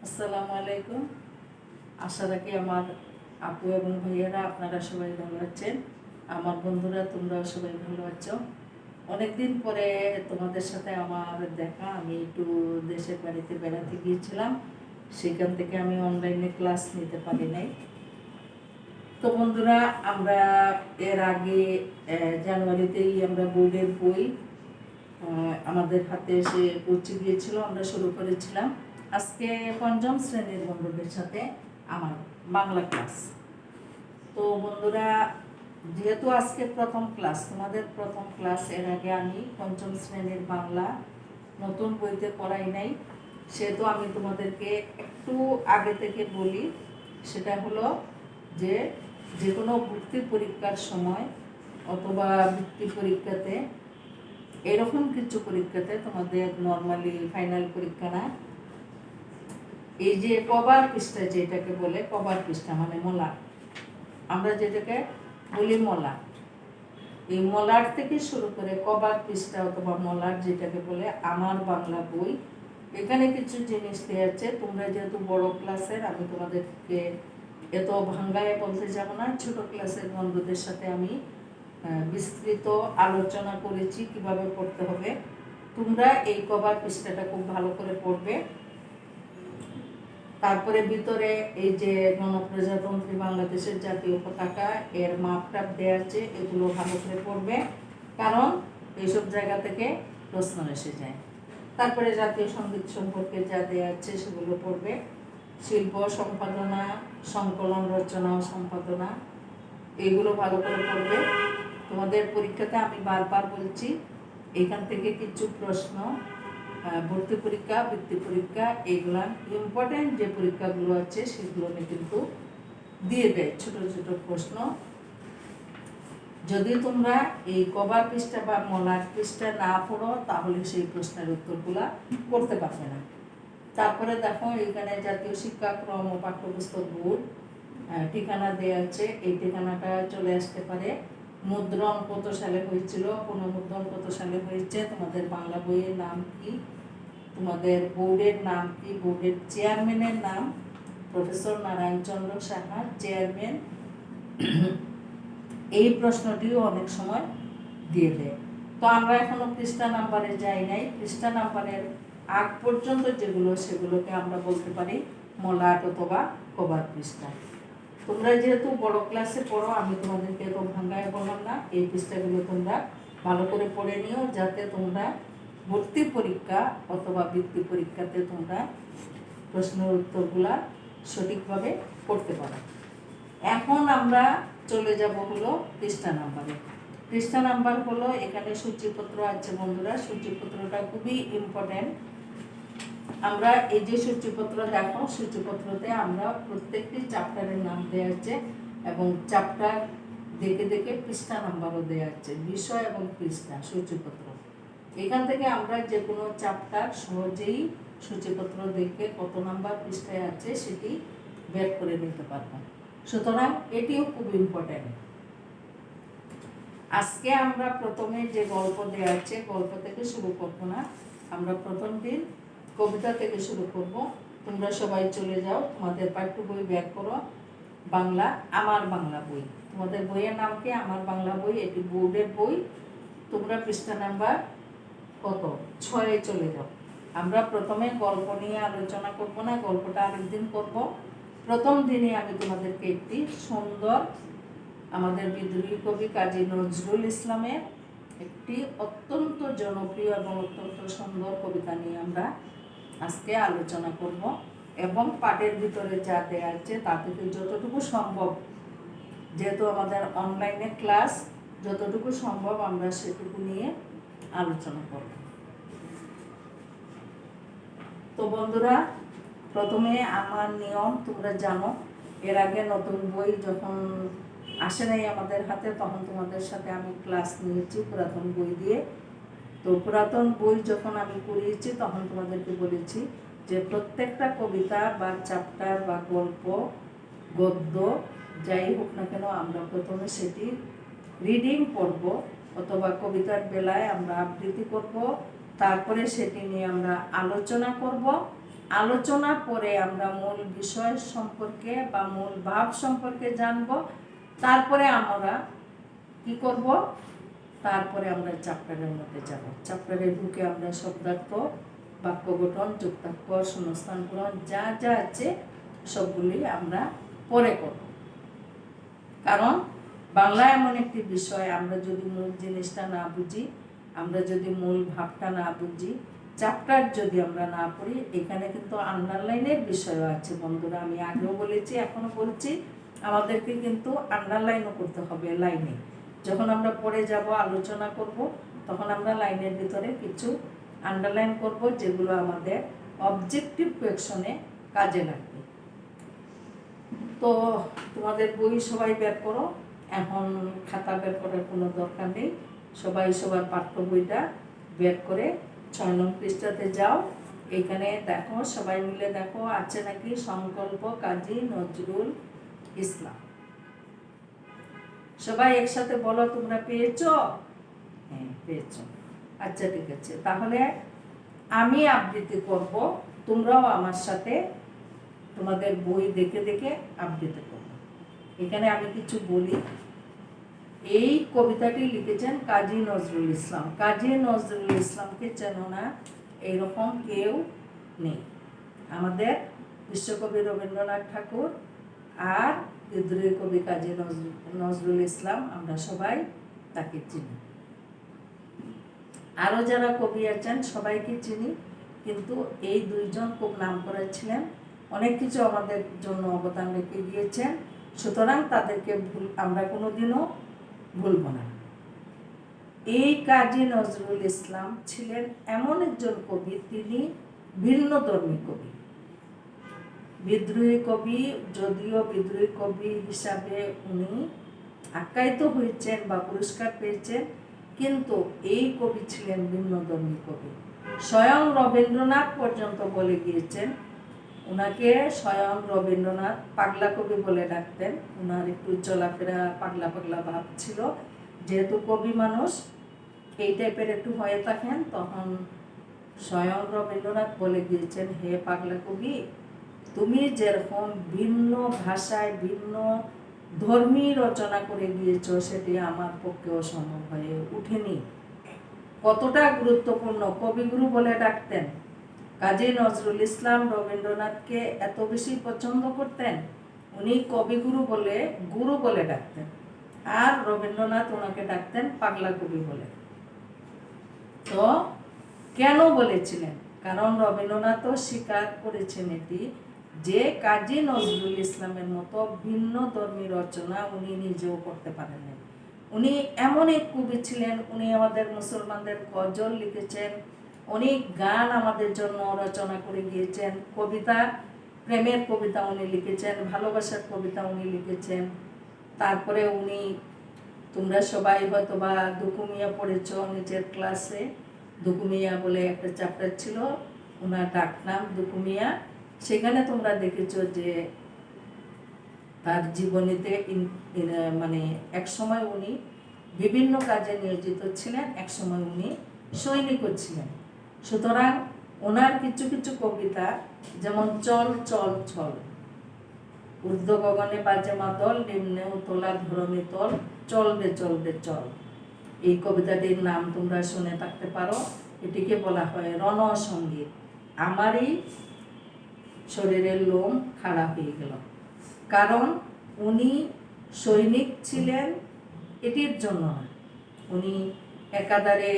আসসালামু আলাইকুম। আশা রাখি আমার আপু এবং ভাইয়েরা আপনারা সবাই ভালো আছেন। আমার বন্ধুরা তোমরাও সবাই ভালো আছো। অনেকদিন পরে তোমাদের সাথে আমার দেখা। আমি একটু দেশের বাড়িতে বেড়াতে গিয়েছিলাম, সেখান থেকে আমি অনলাইনে ক্লাস নিতে পারি নাই। তো বন্ধুরা, আমরা এর আগে জানুয়ারিতেই আমরা বোর্ডের বই আমাদের হাতে এসে পৌঁছে গিয়েছিল, আমরা শুরু করেছিলাম আজকে পঞ্চম শ্রেণীর বন্ধুদের সাথে আমার বাংলা ক্লাস। তো বন্ধুরা, যেহেতু আজকে প্রথম ক্লাস, তোমাদের প্রথম ক্লাস, এর আগে আমি পঞ্চম শ্রেণীর বাংলা নতুন বইতে পড়াই নাই, সেহেতু আমি তোমাদেরকে একটু আগে থেকে বলি। সেটা হলো যে যে কোনো ভর্তি পরীক্ষার সময় অথবা বৃত্তি পরীক্ষাতে, এরকম কিছু পরীক্ষাতে, তোমাদের নর্মালি ফাইনাল পরীক্ষা না, এই যে কভার পৃষ্ঠা, যেটাকে বলে কভার পৃষ্ঠা মানে মলাট, আমরা যেটাকে বলি মলাট, এই মলাট থেকে শুরু করে কভার পৃষ্ঠা অথবা মলাট যেটাকে বলে আমার বাংলা বই, এখানে কিছু জিনিস দেওয়া আছে। তোমরা যেহেতু বড় ক্লাসের, আমি তোমাদেরকে এত ভাঙ্গায় বলতে যাব না। ছোট ক্লাসের বন্ধুদের সাথে আমি বিস্তৃত আলোচনা করেছি কিভাবে পড়তে হবে। তোমরা এই কভার পৃষ্ঠাটা খুব ভালো করে পড়বে। তারপরে ভিতরে এই যে গণপ্রজাতন্ত্রী বাংলাদেশের জাতীয় পতাকা, এর মাপটাপ দেওয়া আছে, এগুলো ভালো করে পড়বে, কারণ এইসব জায়গা থেকে প্রশ্ন এসে যায়। তারপরে জাতীয় সঙ্গীত সম্পর্কে যা দেওয়া আছে সেগুলো পড়বে। শিল্প সম্পাদনা, সংকলন, রচনা ও সম্পাদনা, এগুলো ভালো করে পড়বে। তোমাদের পরীক্ষাতে আমি বারবার বলছি, এখান থেকে কিছু প্রশ্ন ভর্তি পরীক্ষা, বৃত্তি পরীক্ষা, এগুলা ইম্পর্টেন্ট যে পরীক্ষাগুলো আছে সেগুলো কিন্তু দিয়ে দেয় ছোট ছোট প্রশ্ন। যদি তোমরা এই কভার পৃষ্ঠা বা মলাট পৃষ্ঠা না পড়ো, তাহলে সেই প্রশ্নের উত্তরগুলা করতে পারবে না। তারপরে দেখো, এখানে জাতীয় শিক্ষাক্রম ও পাঠ্যপুস্তক বোর্ড ঠিকানা দেওয়া আছে। এই ঠিকানাটা চলে আসতে পারে। মুদ্রণ কত সালে হয়েছিল, পুনর্মুদ্রণ কত সালে হয়েছে, তোমাদের বাংলা বইয়ের নাম কি, তোমাদের বোর্ডের নাম কি, বোর্ডের চেয়ারম্যানের নাম প্রফেসর নারায়ণচন্দ্র সাহা, চেয়ারম্যান। এই প্রশ্নটিও অনেক সময় দিয়ে দেয়। তো আমরা এখনো পৃষ্ঠা নাম্বারে যাই নাই। পৃষ্ঠা নাম্বারের আগ পর্যন্ত যেগুলো, সেগুলোকে আমরা বলতে পারি মলাট অথবা কভার পৃষ্ঠা। তোমরা যেহেতু বড় ক্লাসে পড়ো, আমি তোমাদেরকে এত ভাঙ্গায় বললাম না। এই পৃষ্ঠাগুলো তোমরা ভালো করে পড়ে নিও, যাতে তোমরা ভর্তি পরীক্ষা অথবা বৃত্তি পরীক্ষাতে তোমরা প্রশ্নের উত্তরগুলা সঠিকভাবে করতে পারো। এখন আমরা চলে যাব হলো পৃষ্ঠা নাম্বারে। পৃষ্ঠা নাম্বার হলো, এখানে সূচিপত্র আছে বন্ধুরা। সূচিপত্রটা খুবই ইম্পর্টেন্ট। আমরা এই যে সূচিপত্র দেখো, সূচিপত্রতে আমরা প্রত্যেকটি চ্যাপ্টারের নাম দেওয়া আছে এবং চ্যাপ্টার দেখে দেখে পৃষ্ঠা নাম্বারও দেওয়া আছে, বিষয় এবং পৃষ্ঠা সূচিপত্র। এখান থেকে আমরা যে কোনো চ্যাপ্টার সহজেই সূচিপত্র দেখে কত নাম্বার পৃষ্ঠায় আছে সেটি বের করে নিতে পারবো। সুতরাং এটিও খুব ইম্পর্টেন্ট। আজকে আমরা প্রথমে যে গল্প দেওয়া আছে, গল্প থেকে শুরু করবো না, আমরা প্রথম দিন কবিতা থেকে শুরু করব। তোমরা সবাই চলে যাও, তোমাদের পাঠ্য বই বের করো, বাংলা, আমার বাংলা বই। তোমাদের বইয়ের নাম কি? আমার বাংলা বই। এটি বোর্ডের বই। তোমরা পৃষ্ঠা নাম্বার কত? 6-এ চলে যাও। আমরা প্রথমে গল্প নিয়ে আলোচনা করব না, গল্পটা আরেকদিন করব। প্রথম দিনে আমি তোমাদেরকে একটি সুন্দর, আমাদের বিদ্রোহী কবি কাজী নজরুল ইসলামের একটি অত্যন্ত জনপ্রিয় এবং অত্যন্ত সুন্দর কবিতা নিয়ে আমরা আজকে আলোচনা করব, এবং পাঠের ভিতরে যা দেওয়া আছে তা থেকে যতটুকু সম্ভব, যেহেতু আমাদের অনলাইনে ক্লাস, যতটুকু সম্ভব আমরা সেটুকু নিয়ে আলোচনা করব। তো বন্ধুরা, প্রথমে আমার নিয়ম তোমরা জানো। এর আগে নতুন বই যখন আসে নাই আমাদের হাতে, তখন তোমাদের সাথে আমি ক্লাস নিয়েছি পুরাতন বই দিয়ে। তো পুরাতন বই যখন আমি করিয়েছি, তখন তোমাদেরকে বলেছি যে প্রত্যেকটা কবিতা বা চ্যাপ্টার বা গল্প, গদ্য যাই হোক না কেন, আমরা প্রথমে সেটি রিডিং পড়ব, অথবা কবিতার বেলায় আমরা আবৃত্তি করব, তারপরে সেটি নিয়ে আমরা আলোচনা করব, আলোচনা পরে আমরা মূল বিষয় সম্পর্কে বা মূল ভাব সম্পর্কে জানব। তারপরে আমরা কি করব, তারপরে আমরা চ্যাপ্টারের মধ্যে যাব। চ্যাপ্টারে ঢুকে আমরা শব্দার্থ, বাক্য গঠন, যুক্তাক্ষর, শূন্যস্থান পূরণ যা যা আছে সবগুলি আমরা পরে করব। কারণ বাংলা এমন একটি বিষয়, আমরা যদি মূল জিনিসটা না বুঝি, আমরা যদি মূল ভাবটা না বুঝি, চ্যাপ্টার যদি আমরা না পড়ি, এখানে কিন্তু আন্ডারলাইনের বিষয়ও আছে বন্ধুরা। আমি আগেও বলেছি, এখনো বলছি, আমাদেরকে কিন্তু আন্ডারলাইনও করতে হবে লাইনে। যখন আমরা পড়ে যাব, আলোচনা করব, তখন আমরা লাইনের ভিতরে কিছু আন্ডারলাইন করব, যেগুলো আমাদের অবজেক্টিভ কোয়েকশনে কাজে লাগবে। তো তোমাদের বই সবাই বের করো, এখন খাতা বের করার কোনো দরকার নেই। সবাই সবার পাঠ্য বইটা বের করে 6 নং পৃষ্ঠাতে যাও। এখানে দেখো, সবাই মিলে দেখো আছে নাকি সংকল্প কাজী নজরুল ইসলাম। সবাই একসাথে বলো, তোমরা পেয়েছো? হ্যাঁ, পেয়েছো। আচ্ছা, ঠিক আছে। তাহলে আমি আবৃত্তি করব, তোমরাও আমার সাথে তোমাদের বই দেখে দেখে আবৃত্তি করবে। এখানে আমি কিছু বলি। এই কবিতাটি লিখেছেন কাজী নজরুল ইসলাম। কাজী নজরুল ইসলামকে চেনো না এইরকম কেউ নেই। আমাদের বিশ্বকবি রবীন্দ্রনাথ ঠাকুর আর বিদ্রোহী কবি কাজী নজরুল ইসলাম, আমরা সবাই তাকে চিনি। আরও যারা কবি আছেন সবাইকে চিনি, কিন্তু এই দুইজন খুব নাম করেছিলেন, অনেক কিছু আমাদের জন্য অবদান রেখে গিয়েছেন। সুতরাং তাদেরকে আমরা কোনোদিনও ভুলব না। এই কাজী নজরুল ইসলাম ছিলেন এমন একজন কবি, তিনি ভিন্নধর্মী কবি, বিদ্রোহী কবি। যদিও বিদ্রোহী কবি হিসাবে উনি আখ্যায়িত হয়েছেন বা পুরস্কার পেয়েছেন, কিন্তু এই কবি ছিলেন ভিন্নধর্মী কবি। স্বয়ং রবীন্দ্রনাথ পর্যন্ত বলে গিয়েছেন, ওনাকে স্বয়ং রবীন্দ্রনাথ পাগলা কবি বলে ডাকতেন। ওনার একটু চলাফেরা পাগলা পাগলা ভাব ছিল, যেহেতু কবি মানুষ এই টাইপের একটু হয়ে থাকেন, তখন স্বয়ং রবীন্দ্রনাথ বলে গিয়েছেন, হে পাগলা কবি, তুমি যেরকম ভিন্ন ভাষায় ভিন্ন ধর্মী রচনা করে গিয়েছ, সেটি আমার পক্ষে অসম্ভব হয়ে উঠেনি। কতটা গুরুত্বপূর্ণ, কবিগুরু বলে ডাকতেন। কাজী নজরুল ইসলাম রবীন্দ্রনাথকে এত বেশি পছন্দ করতেন, উনি কবিগুরু বলে গুরু বলে ডাকতেন, আর রবীন্দ্রনাথ ওনাকে ডাকতেন পাগলা কবি বলে। তো কেন বলেছিলেন? কারণ রবীন্দ্রনাথও স্বীকার করেছেন এটি, যে কাজী নজরুল ইসলামের মতো ভিন্ন ধর্মী রচনা উনি নিজেও করতে পারেননি। উনি এমন এক কবি ছিলেন, উনি আমাদের মুসলমানদের গজল লিখেছেন, অনেক গান আমাদের জন্য রচনা করে গিয়েছেন, কবিতা, প্রেমের কবিতা উনি লিখেছেন, ভালোবাসার কবিতা উনি লিখেছেন। তারপরে উনি, তোমরা সবাই হয়তো বা দুকুমিয়া পড়েছ নিজের ক্লাসে। দুকুমিয়া বলে একটা চ্যাপ্টার ছিল, ওনার ডাক নাম দুকুমিয়া। সেখানে তোমরা দেখেছো যে তার জীবনীতে মানে এক সময় উনি বিভিন্ন কাজে নিয়োজিত ছিলেন, এক সময় উনি সৈনিকও ছিলেন। সুতরাং ওনার কিছু কিছু কবিতা, যেমন চল চল চল, ঊর্ধ্ব গগনে বাজে মাদল, নিম্নেও তোলা ধরণী তল, চল রে চল রে চল, এই কবিতাটির নাম তোমরা শুনে থাকতে পারো। এটিকে বলা হয় রণসঙ্গীত। আমারই শরীরের লোম খাড়া হয়ে গেল, কারণ উনি সৈনিক ছিলেন এটির জন্য না, উনি একাধারে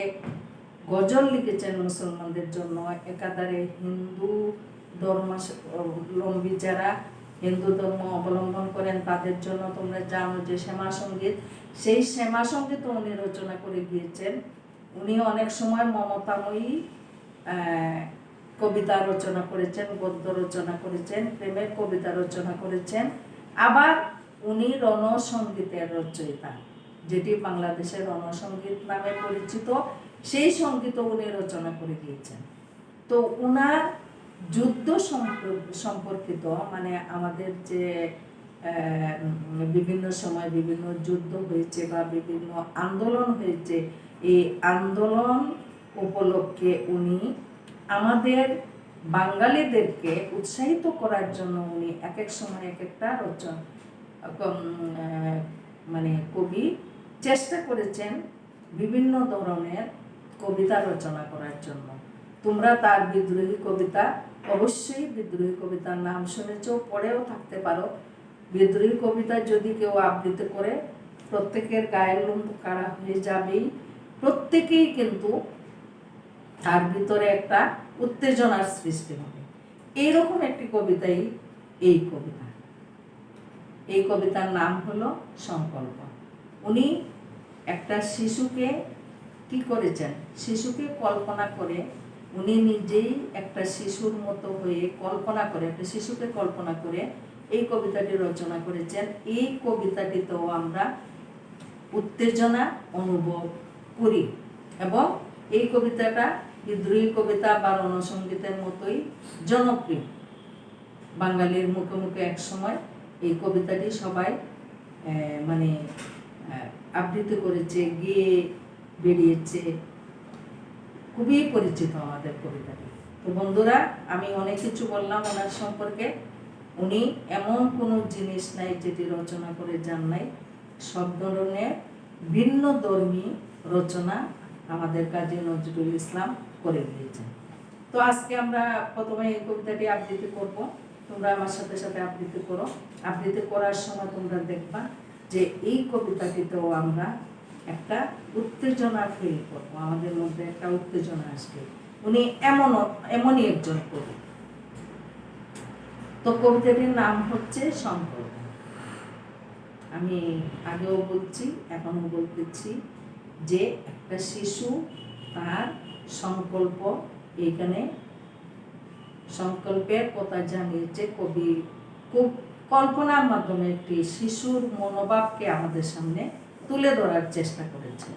গজল লিখেছেন মুসলমানদের জন্য, একাধারে হিন্দু ধর্মাবলম্বী যারা হিন্দু ধর্ম অবলম্বন করেন তাদের জন্য তোমরা জানো যে শ্যামা সঙ্গীত, সেই শ্যামা সঙ্গীত উনি রচনা করে গিয়েছেন। উনি অনেক সময় মমতাময়ী কবিতা রচনা করেছেন, গদ্য রচনা করেছেন, প্রেমের কবিতা রচনা করেছেন। আবার উনি রণসঙ্গীতের রচয়িতা, যেটি বাংলাদেশের রণসঙ্গীত নামে পরিচিত, সেই সঙ্গীত উনি রচনা করে গিয়েছেন। তো উনার যুদ্ধ সম্পর্কিত, মানে আমাদের যে বিভিন্ন সময় বিভিন্ন যুদ্ধ হয়েছে বা বিভিন্ন আন্দোলন হয়েছে, এই আন্দোলন উপলক্ষে উনি আমাদের বাঙালিদেরকে উৎসাহিত করার জন্য উনি এক এক সময় এক একটা মানে কবি চেষ্টা করেছেন বিভিন্ন ধরনের কবিতা রচনা করার জন্য। তোমরা তার বিদ্রোহী কবিতা, অবশ্যই বিদ্রোহী কবিতার নাম শুনেছ, পড়েও থাকতে পারো। বিদ্রোহী কবিতা যদি কেউ আবৃত্তি করে প্রত্যেকের গায়ের লোম কাড়া হয়ে যাবেই। প্রত্যেকেই কিন্তু তার ভিতরে একটা উত্তেজনার সৃষ্টি হবে। এইরকম একটি কবিতাই এই কবিতা। এই কবিতার নাম হলো সংকল্প। উনি একটা শিশুকে কি করেছেন, শিশুকে কল্পনা করে, উনি নিজেই একটা শিশুর মতো হয়ে কল্পনা করে, একটা শিশুকে কল্পনা করে এই কবিতাটি রচনা করেছেন। এই কবিতাটিতেও আমরা উত্তেজনা অনুভব করি এবং এই কবিতাটা বিদ্রোহী কবিতা বা রণসঙ্গীতের মতোই জনপ্রিয়। বাঙালির মুখে মুখে এক সময় এই কবিতাটি সবাই মানে আবৃত্তি করেছে, গিয়ে বেরিয়েছে, খুবই পরিচিত আমাদের কবিতাটি। তো বন্ধুরা, আমি অনেক কিছু বললাম ওনার সম্পর্কে। উনি এমন কোনো জিনিস নাই যেটি রচনা করে যান নাই। সব ধরনের ভিন্ন ধর্মী রচনা আমাদের কাজী নজরুল ইসলাম করে দিয়েছেন। তো আজকে আমরা প্রথমে এই কবিতাটি আবৃত্তি করব। তোমরা আমার সাথে সাথে আবৃত্তি করো। আবৃত্তি করার সময় তোমরা দেখবা যে এই কবিতাটিতেও আমরা একটা উত্তেজনা ফিল করবো, আমাদের মধ্যে একটা উত্তেজনা আসবে। উনি এমনই একজন কবি। তো কবিতাটির নাম হচ্ছে সংকল্প। আমি আগেও বলছি, এখনো বলতেছি যে একটা শিশু তার সংকল্প, এইখানে সংকল্পের কথা জানিয়েছে কবি খুব কল্পনার মাধ্যমে একটি শিশুর মনোভাবকে আমাদের সামনে তুলে ধরার চেষ্টা করেছে।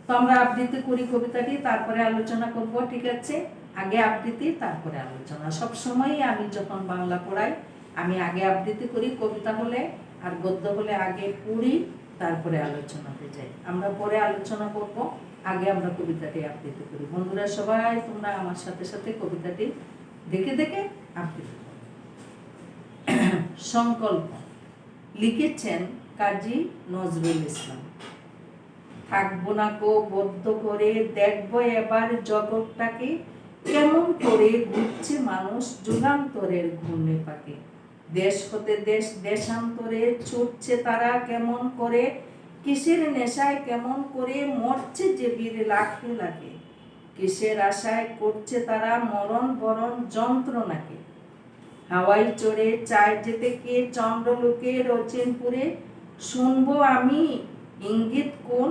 তো আমরা আবৃত্তি করি কবিতাটি, তারপরে আলোচনা করব, ঠিক আছে? আগে আবৃত্তি তারপরে আলোচনা। সবসময়ই আমি যখন বাংলা পড়াই আমি আগে আবৃত্তি করি, কবিতা হলে আর গদ্য হলে আগে পড়ি তারপরে আলোচনাতে যাই। আমরা পরে আলোচনা করব, আগে আমরা কবিতাটি আবৃত্তি করি। বন্ধুরা সবাই তোমরা আমার সাথে সাথে কবিতাটি দেখে দেখে আবৃত্তি করো। সংকল্প লিখেছেন কাজী নজরুল ইসলাম। থাকবো না কো বদ্ধ করে, দেখবো এবার জগৎটাকে, কেমন করে ঘুরছে মানুষ যুগান্তরের ঘূর্ণে পাকে। দেশ হতে দেশ দেশান্তরে ছুটছে তারা কেমন করে, কিসের নেশায় কেমন করে মরছে যে বীর লাখে লাখে। কিসের আশায় করছে তারা মরণ বরণ যন্ত্রণাকে। হাওয়াই চড়ে চায় যেতে কে চন্দ্রলোকে রচিনপুরে, শুনবো আমি ইঙ্গিত কোন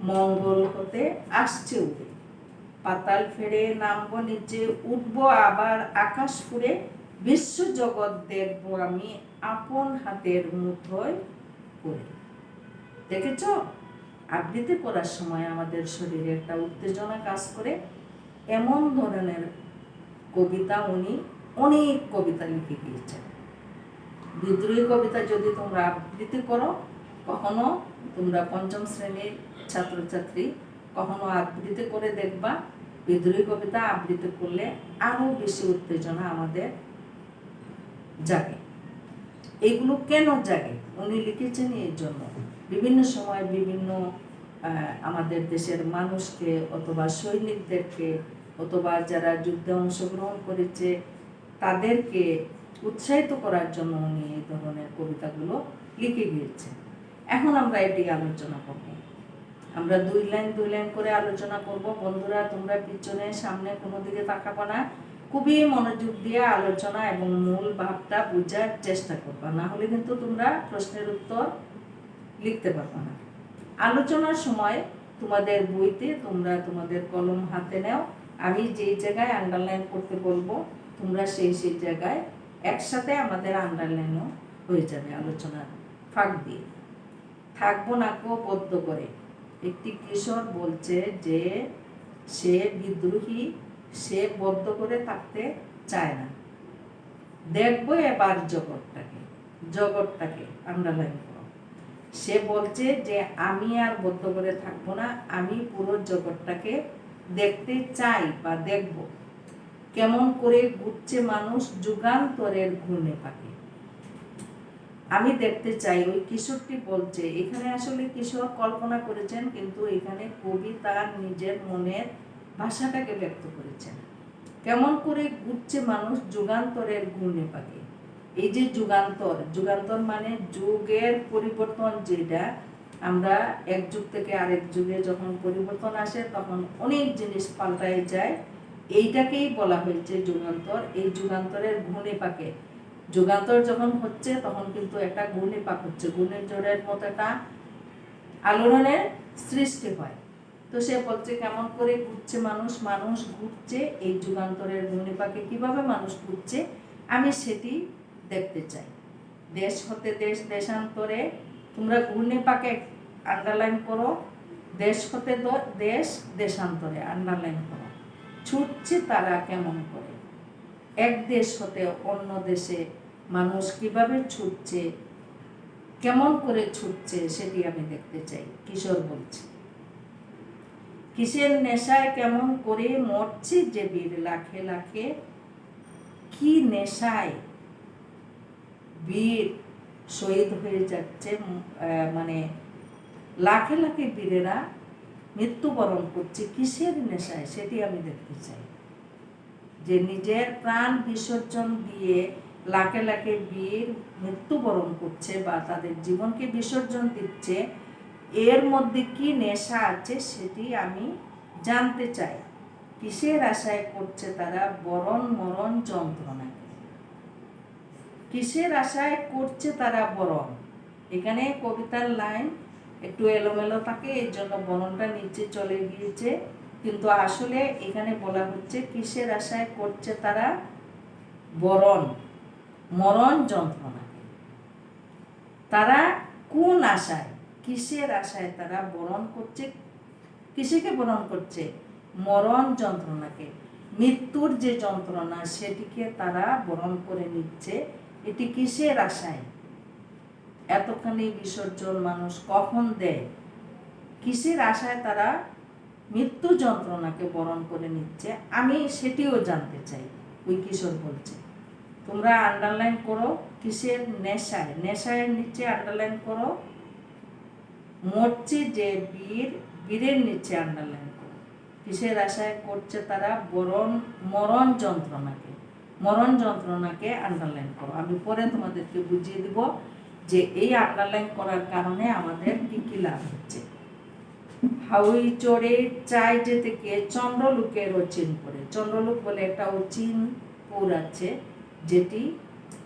মঙ্গল হতে আসছে উড়ে। পাতাল ফেরে নামবো নিচে, উঠবো আবার আকাশ ফুরে, বিশ্ব জগৎ দেখবো আমি আপন হাতের মুঠোয় করে। দেখেছ, আবৃত্তি করার সময় আমাদের শরীরে একটা উত্তেজনা কাজ করে। এমন ধরনের কবিতা উনি অনেক কবিতা লিখে গিয়েছেন। বিদ্রোহী কবিতা যদি তোমরা আবৃত্তি করো, কখনো তোমরা পঞ্চম শ্রেণীর ছাত্রছাত্রী কখনো আবৃত্তি করে দেখবা, বিদ্রোহী কবিতা আবৃত্তি করলে আরো বেশি উত্তেজনা আমাদের জাগে। এইগুলো কেন জাগে? উনি লিখেছেন এই জন্য। বিভিন্ন সময় বিভিন্ন আমাদের দেশের মানুষকে অথবা সৈনিকদেরকে অথবা যারা যুদ্ধে অংশগ্রহণ করেছে তাদেরকে উৎসাহিত করার জন্য উনি এই ধরনের কবিতাগুলো লিখে গিয়েছেন। এখন আমরা এটি আলোচনা করব। আমরা দুই লাইন করে আলোচনা করব। বন্ধুরা তোমরা পিছনে সামনে কোনো দিকে তাকাবো না, খুবই মনোযোগ দিয়ে আলোচনা এবং মূল ভাবটা বোঝার চেষ্টা করবা, না হলে কিন্তু তোমরা প্রশ্নের উত্তর লিখতে পারবে না। আলোচনার সময় তোমাদের বইতে তোমরা তোমাদের কলম হাতে নাও। আমি যেই জায়গায় আন্ডারলাইন করতে বলবো তোমরা সেই জায়গায় একসাথে আমাদের আন্ডারলাইনও হয়ে যাবে আলোচনার ফাঁক দিয়ে। থাকবো না কো বদ্ধ করে। একটি কিশোর বলছে যে সে বিদ্রোহী, সে বদ্ধ করে থাকতে চায় না। দেখবো এবার জগৎটাকে আন্ডারলাইন করো। সে বলছে যে আমি আর বদ্ধ করে থাকবো না, আমি পুরো জগৎটাকে দেখতে চাই বা দেখব। কেমন করে ঘুরছে মানুষ যুগান্তরের ঘূর্ণে পাকে। আমি দেখতে চাই ওই কিশোরটি বলছে, এখানে আসলে কিশোর কল্পনা করেছেন, কিন্তু এখানে কবি তার নিজের মনের ভাষাটাকে ব্যক্ত করেছেন। কেমন করে ঘুরছে মানুষ যুগান্তরের ঘূর্ণে পাকে। এই যে যুগান্তর, যুগান্তর মানে যুগের পরিবর্তন, যেটা আমরা এক যুগ থেকে আরেক যুগে যখন পরিবর্তন আসে তখন অনেক জিনিস পাল্টায় যায়, এইটাকেই বলা হয়েছে যুগান্তর। এই যুগান্তরের ঘূর্ণে পাকে, যুগান্তর যখন হচ্ছে তখন কিন্তু একটা ঘূর্ণিপাক হচ্ছে, ঘূর্ণিঝড়ের মতো একটা আলোড়নের সৃষ্টি হয়। তো সে বলছে কেমন করে ঘুরছে মানুষ, মানুষ ঘুরছে এই যুগান্তরের ঘূর্ণিপাকে। কিভাবে মানুষ ঘুরছে আমি সেটি দেখতে চাই। দেশ হতে দেশ, দেশান্তরে, তোমরা ঘূর্ণিপাকে আন্ডারলাইন করো, দেশ হতে দেশ, দেশান্তরে আন্ডারলাইন করো। ছুটছে তারা কেমন করে, এক দেশ হতে অন্য দেশে মানুষ কিভাবে ছুটছে, কেমন করে ছুটছে সেটি আমি দেখতে চাই। কিশোর বলছে, কিসের নেশায় কেমন করে মরছে যে বীর লাখে লাখে, কি নেশায় বীর শহীদ হয়ে যাচ্ছে, মানে লাখে লাখে বীরেরা মৃত্যুবরণ করছে, কিসের নেশায় সেটি আমি দেখতে চাই। যে নিজের প্রাণ বিসর্জন দিয়ে লাখে লাখে বীর মৃত্যুবরণ করছে বা তাদের জীবনকে বিসর্জন দিচ্ছে, এর মধ্যে কি নেশা আছে সেটি আমি জানতে চাই। কিসের আশায় করছে তারা বরণ মরণ যন্ত্রণাকে, কিসের আশায় করছে তারা বরণ। এখানে কবিতার লাইন একটু এলোমেলো থাকে, এর জন্য বরণটা নিচে চলে গিয়েছে, কিন্তু আসলে এখানে বলা হচ্ছে কিসের আশায় করছে তারা বরণ মরণ যন্ত্রণাকে। তারা কোন আশায়, কিসের আশায় তারা বরণ করছে, কিসেকে বরণ করছে, মরণ যন্ত্রণাকে। মৃত্যুর যে যন্ত্রণা সেটিকে তারা বরণ করে নিচ্ছে, এটি কিসের আশায়। এতখানি বিসর্জন মানুষ কখন দেয়, কিসের আশায় তারা মৃত্যু যন্ত্রণাকে বরণ করে নিচ্ছে, আমি সেটিও জানতে চাই। ওই কিশোর বলছে, তোমরা আন্ডারলাইন করো কিসের নেশায়, নেশায়ের নিচে আন্ডারলাইন করো মরছে যে বীর, বীরের নিচে আন্ডারলাইন করো কিসের আশায় করছে তারা বরণ মরণ যন্ত্রণাকে, মরণ যন্ত্রণাকে আন্ডারলাইন করো। আমি পরে তোমাদেরকে বুঝিয়ে দিব যে এই আন্ডারলাইন করার কারণে আমাদের কি কি লাভ হচ্ছে। হাউই চড়ে চাই যেতে কে চন্দ্রলোকের অচিন করে। চন্দ্রলোক বলে একটা অচিনপুর আছে, যেটি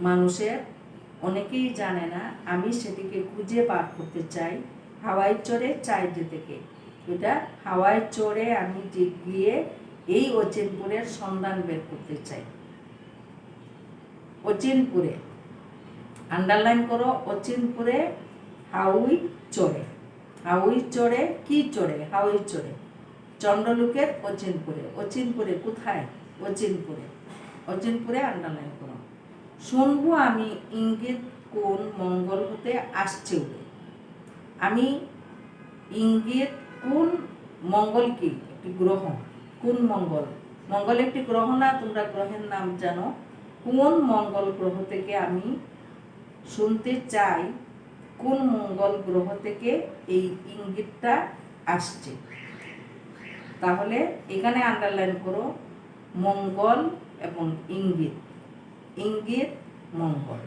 মানুষের অনেকেই জানে না, আমি সেটিকে খুঁজে বার করতে চাই। হাওয়াই চড়ে চাই যেতে কে, এটা হাওয়াই চড়ে আমি গিয়ে এই অচিনপুরের সন্ধান বের করতে চাই। অচিনপুরে আন্ডারলাইন করো, অচিনপুরে হাউই চড়ে, হাউই চড়ে কি চড়ে, হাউই চড়ে চন্দ্রলোকের অচিনপুরে। অচিনপুরে কোথায়, অচিনপুরে, অচিনপুরে আন্ডারলাইন করো। শুনবো আমি ইঙ্গিত কোন মঙ্গল হতে আসছে উড়ে। আমি ইঙ্গিত কোন, মঙ্গল কি একটি গ্রহ, কোন মঙ্গল, মঙ্গল একটি গ্রহ না, তোমরা গ্রহের নাম জানো। কোন মঙ্গল গ্রহ থেকে আমি শুনতে চাই, কোন মঙ্গল গ্রহ থেকে এই ইঙ্গিতটা আসছে। তাহলে এখানে আন্ডারলাইন করো মঙ্গল এবং ইঙ্গিত, ইঙ্গিত মঙ্গল।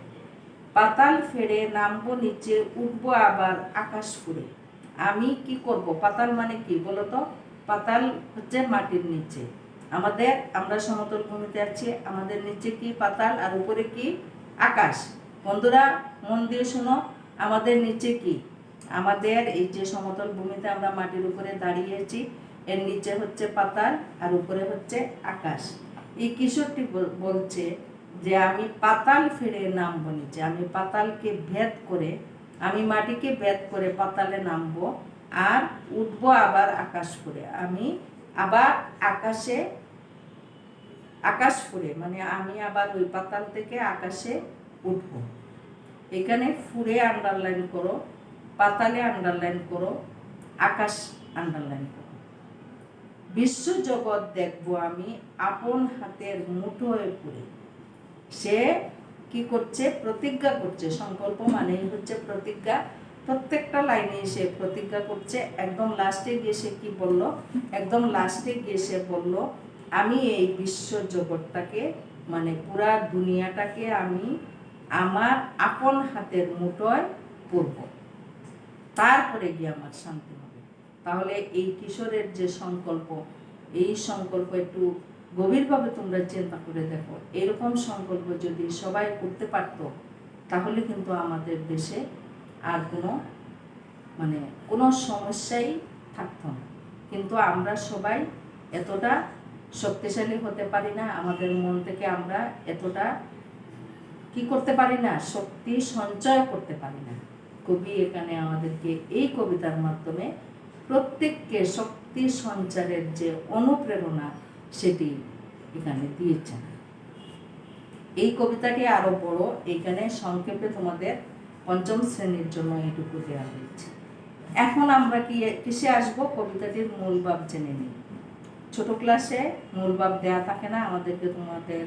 পাতাল ফেরে নামবো নিচে, উঠবো আবার আকাশ ফুরে। আমি কি করব, পাতাল মানে কি বলো তো, পাতাল হচ্ছে মাটির নিচে। আমাদের, আমরা সমতল ভূমিতে আছি, আমাদের নিচে কি পাতাল আর উপরে কি আকাশ। বন্ধুরা মন দিয়ে শোনো, আমাদের নিচে কি, আমাদের এই যে সমতল ভূমিতে আমরা মাটির উপরে দাঁড়িয়েছি, এর নিচে হচ্ছে পাতাল আর উপরে হচ্ছে আকাশ। এই কিশোরটি বলছে যে আমি পাতাল ফিরে নামবো নিচে, আমি পাতালকে ভেদ করে, আমি মাটিকে ভেদ করে পাতালে নামবো আর উঠবো আবার আকাশ ফুরে। আমি আবার আকাশে, আকাশ ফুরে মানে আমি আবার ওই পাতাল থেকে আকাশে উঠবো। এখানে ফুরে আন্ডারলাইন করো, পাতালে আন্ডারলাইন করো, আকাশ আন্ডারলাইন করো। বিশ্বজগৎ দেখব আমি আপন হাতের মুঠোয় পুরে। সে কি করছে? প্রতিজ্ঞা করছে। সংকল্প মানেই হচ্ছে প্রতিজ্ঞা। প্রত্যেকটা লাইনে সে প্রতিজ্ঞা করছে। একদম লাস্টে গিয়ে সে কি বলল? একদম লাস্টে গিয়ে সে বলল, আমি এই বিশ্ব জগৎটাকে মানে পুরা দুনিয়াটাকে আমি আমার আপন হাতের মুঠোয় পড়ব, তারপরে গিয়ে আমার শান্তি হবে। তাহলে এই কিশোরের যে সংকল্প, এই সংকল্প একটু গভীরভাবে তোমরা চিন্তা করে দেখো। এরকম সংকল্প যদি সবাই করতে পারত, তাহলে কিন্তু আমাদের দেশে আর কোনো সমস্যাই থাকতো না। কিন্তু আমরা সবাই এতটা শক্তিশালী হতে পারি না, আমাদের মন থেকে আমরা এতটা কি করতে পারি না, শক্তি সঞ্চয় করতে পারি না। কবি এখানে আমাদেরকে এই কবিতার মাধ্যমে প্রত্যেককে শক্তি সঞ্চারের যে অনুপ্রেরণা সেটি এখানে দিয়েছেন। এই কবিতাটি আরো বড়, এখানে সংক্ষেপে তোমাদের পঞ্চম শ্রেণীর জন্য এইটুকু দেওয়া হয়েছে। এখন আমরা কিসে আসবো? কবিতাটির মূল ভাব জেনে নিই। ছোট ক্লাসে মূল ভাব দেয়া থাকে না, আমাদেরকে তোমাদের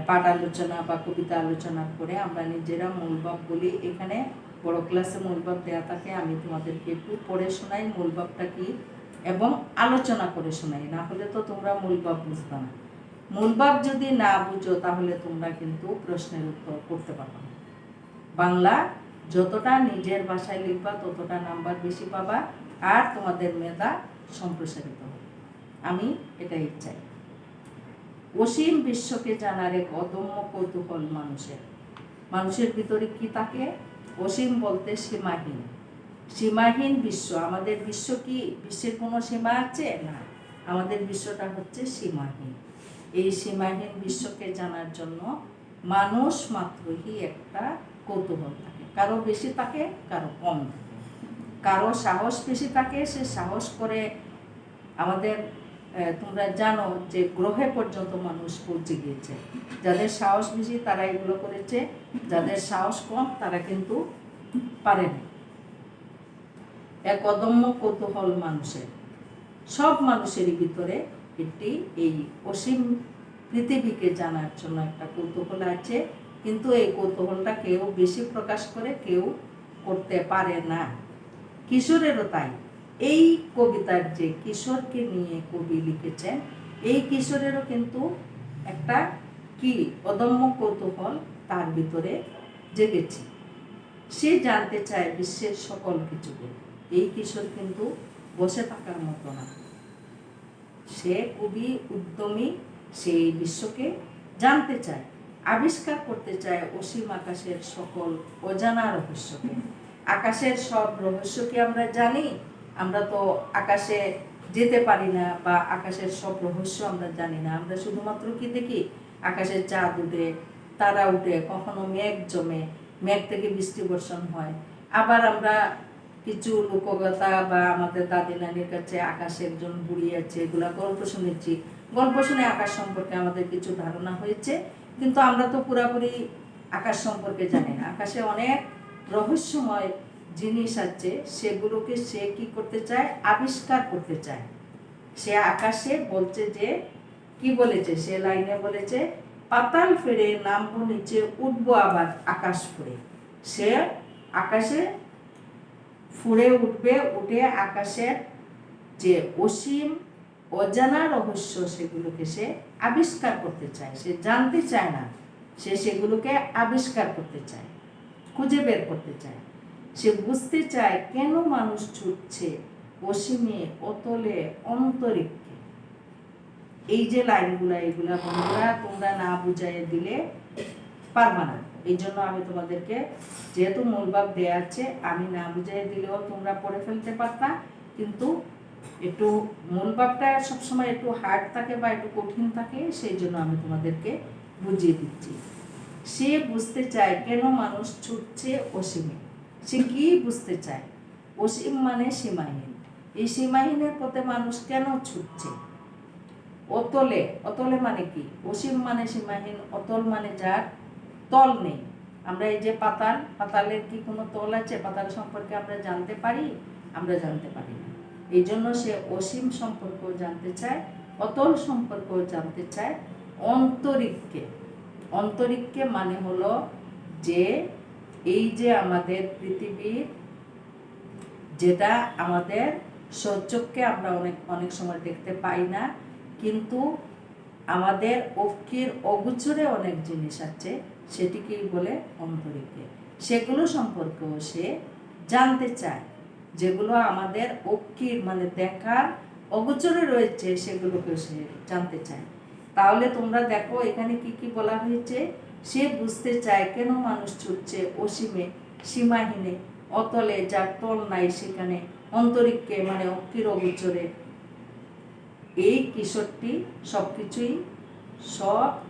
পাঠ আলোচনা বা কবিতা আলোচনা করে আমরা নিজেরা মূল ভাব বলি। এখানে বড় ক্লাসে মূল ভাব দেওয়া থাকে, আমি তোমাদেরকে একটু পড়ে শোনাই মূল ভাবটা কি এবং আলোচনা করে শোনাই, না হলে তো তোমরা মূল ভাব বুঝবে না। মূল ভাব যদি না বুঝো তাহলে তোমরা কিন্তু প্রশ্নের উত্তর করতে পারবে না। বাংলা যতটা নিজের ভাষায় লিখবা ততটা নাম্বার বেশি পাবা আর তোমাদের মেধা সম্প্রসারিত হবে। আমি এটাই চাই। অসীম বিশ্বকে জানার এক অদম্য কৌতূহল মানুষের ভিতরে কি থাকে? অসীম বলতে সীমাহীন, সীমাহীন বিশ্ব। আমাদের বিশ্ব কি? বিশ্বের কোনো সীমা আছে? না, আমাদের বিশ্বটা হচ্ছে সীমাহীন। এই সীমাহীন বিশ্বকে জানার জন্য মানুষ মাত্রই একটা কৌতূহল থাকে, কারো বেশি থাকে, কারো কম থাকে। কারো সাহস বেশি থাকে, সে সাহস করে। আমাদের তোমরা জানো যে গ্রহে পর্যন্ত মানুষ পৌঁছে গিয়েছে। যাদের সাহস বেশি তারা এগুলো করেছে, যাদের সাহস কম তারা কিন্তু পারেনি। এক অদম্য কৌতূহল মানুষের, সব মানুষেরই ভিতরে একটি এই অসীম পৃথিবীকে জানার জন্য একটা কৌতূহল আছে, কিন্তু এই কৌতূহলটা কেউ বেশি প্রকাশ করে, কেউ করতে পারে না। কিশোরেরও তাই। এই কবিতার যে কিশোরকে নিয়ে কবি লিখেছেন, এই কিশোরেরও কিন্তু একটা কি অদম্য কৌতূহল তার ভিতরে জেগেছে। সে জানতে চায় বিশ্বের সকল কিছুকে। এই কিশোর কিন্তু বসে থাকার মতো না, সে খুবই উদ্যমী। সেই বিশ্বকে জানতে চায়, আবিষ্কার করতে চায় অসীম আকাশের সকল অজানা রহস্যকে। আকাশের সব রহস্য কি আমরা জানি? আমরা তো আকাশে যেতে পারি না, বা আকাশের সব রহস্য আমরা জানি না। আমরা শুধুমাত্র কি দেখি? আকাশের চাঁদ উঠে, তারা উঠে, কখনো মেঘ জমে, মেঘ থেকে বৃষ্টি বর্ষণ হয়। আবার আমরা কিছু লোককথা বা আমাদের দাদি নানির কাছে আকাশে একজন বুড়ি আছে, এগুলা গল্প শুনেছি। গল্প শুনে আকাশ সম্পর্কে আমাদের কিছু ধারণা হয়েছে, কিন্তু আমরা তো পুরাপুরি আকাশ সম্পর্কে জানি না। আকাশে অনেক রহস্যময় জিনিস আছে, সেগুলোকে সে কি করতে চায়? আবিষ্কার করতে চায়। সে আকাশে বলছে যে কি বলেছে? সে লাইনে বলেছে, পাতাল ফেরে নামবো নিচে, উঠবো আবার আকাশ ফুড়ে। সে আকাশে ফুড়ে উঠবে, উঠে আকাশের যে অসীম অজানা রহস্য সেগুলোকে সে আবিষ্কার করতে চায়। সে জানতে চায় না, সে সেগুলোকে আবিষ্কার করতে চায়, খুঁজে বের করতে চায়। সে বুঝতে চায় কেন মানুষ ছুটছে অসীমে, অতলে, অন্তরিক্ষে। এই যে লাইনগুলা, এগুলা বন্ধুরা তোমরা না বুঝাইয়ে দিলে পারবা না। এই জন্য আমি তোমাদেরকে, যেহেতু মূলভাব দেয়া আছে, আমি না বুঝাইয়ে দিলেও তোমরা পড়ে ফেলতে পারতা, কিন্তু একটু মূলভাবটা সবসময় একটু হার্ড থাকে বা একটু কঠিন থাকে, সেই জন্য আমি তোমাদেরকে বুঝিয়ে দিচ্ছি। সে বুঝতে চায় কেন মানুষ ছুটছে অসীমে। সে কি বুঝতে চায়? অসীম মানে সীমাহীন। এই সীমাহীনের পথে মানুষ কেন ছুটছে? অতলে, অতলে মানে কি? অসীম মানে সীমাহীন, অতল মানে যার তল নেই। আমরা এই যে পাতাল, পাতালের কি কোনো তল আছে? পাতাল সম্পর্কে আমরা জানতে পারি? আমরা জানতে পারি না। এই জন্য সে অসীম সম্পর্কও জানতে চায়, অতল সম্পর্কও জানতে চায়, অন্তরিক্ষে মানে হলো যে এই যে আমাদের পৃথিবীর, যেটা আমাদের সচক্ষে আমরা অনেক সময় দেখতে পাই না, কিন্তু আমাদের অক্ষির অগোচরে অনেক জিনিস আছে, সেটিকেই বলে অন্তরিক্ষে। সেগুলো সম্পর্কেও সে জানতে চায়, যেগুলো আমাদের অক্ষির মানে দেখার অগোচরে রয়েছে সেগুলোকেও সে জানতে চায়। তাহলে তোমরা দেখো এখানে কি কি বলা হয়েছে। সে বুঝতে চায় কেন মানুষ ছুটছে অসীমে, সীমাহীনে, অতলে, যার তল নাই সেখানে, অন্তরিক্ষে মানে অক্ষির অগোচরে। এই কিশোরটি সব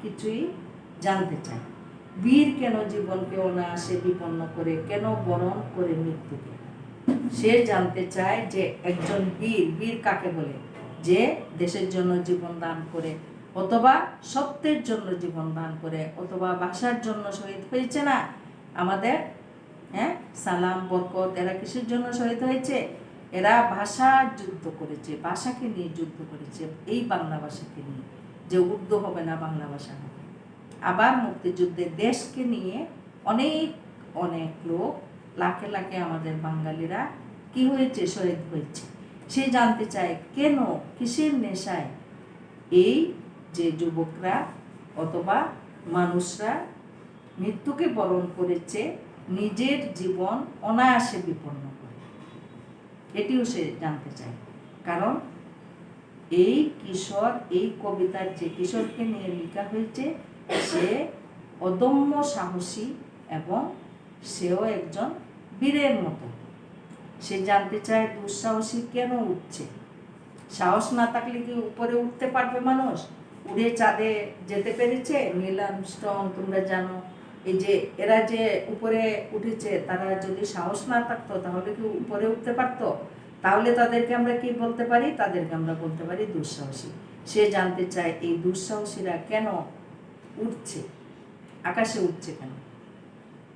কিছুই জানতে চায়। বীর কেন জীবনকে অনায়াসে বিপন্ন করে, কেন বরণ করে মৃত্যুকে। সে জানতে চায় যে একজন বীর কাকে বলে, যে দেশের জন্য জীবন দান করে, অথবা সত্যের জন্য জীবন দান করে, অথবা ভাষার জন্য শহীদ হয়েছে না আমাদের, সালাম, বরকত, এরা কিসের জন্য শহীদ হয়েছে? এরা ভাষার যুদ্ধ করেছে, ভাষাকে নিয়ে যুদ্ধ করেছে, এই বাংলা ভাষাকে নিয়ে, যে উর্দু হবে না বাংলা ভাষা হবে। আবার মুক্তিযুদ্ধে দেশকে নিয়ে অনেক লোক, লাখে লাখে আমাদের বাঙালিরা কি হয়েছে? শহীদ হয়েছে। সে জানতে চায় কেন, কিসের নেশায় এই যে যুবকরা অথবা মানুষরা মৃত্যুকে বরণ করেছে, নিজের জীবন অনায়াসে বিপন্ন করে। এটিও সে জানতে চায়। কারণ এই কিশোর, এই কবিতার যে কিশোরকে নিয়ে লেখা হয়েছে, সে অদম্য সাহসী এবং সেও একজন বীরের মতো। সে জানতে চায় দুঃসাহসী কেন উঠছে। সাহস না থাকলে কি উপরে উঠতে পারবে মানুষ? উড়ে চাঁদে যেতে পেরেছে? নীল আর্মস্ট্রং, তোমরা জানো, এই যে এরা যে উপরে উঠেছে, তারা যদি সাহস না থাকতো তাহলে কি উপরে উঠতে পারতো? তাহলে তাদেরকে আমরা কি বলতে পারি? তাদেরকে আমরা বলতে পারি দুঃসাহসী। সে জানতে চায় এই দুঃসাহসীরা কেন উঠছে, আকাশে উঠছে কেন,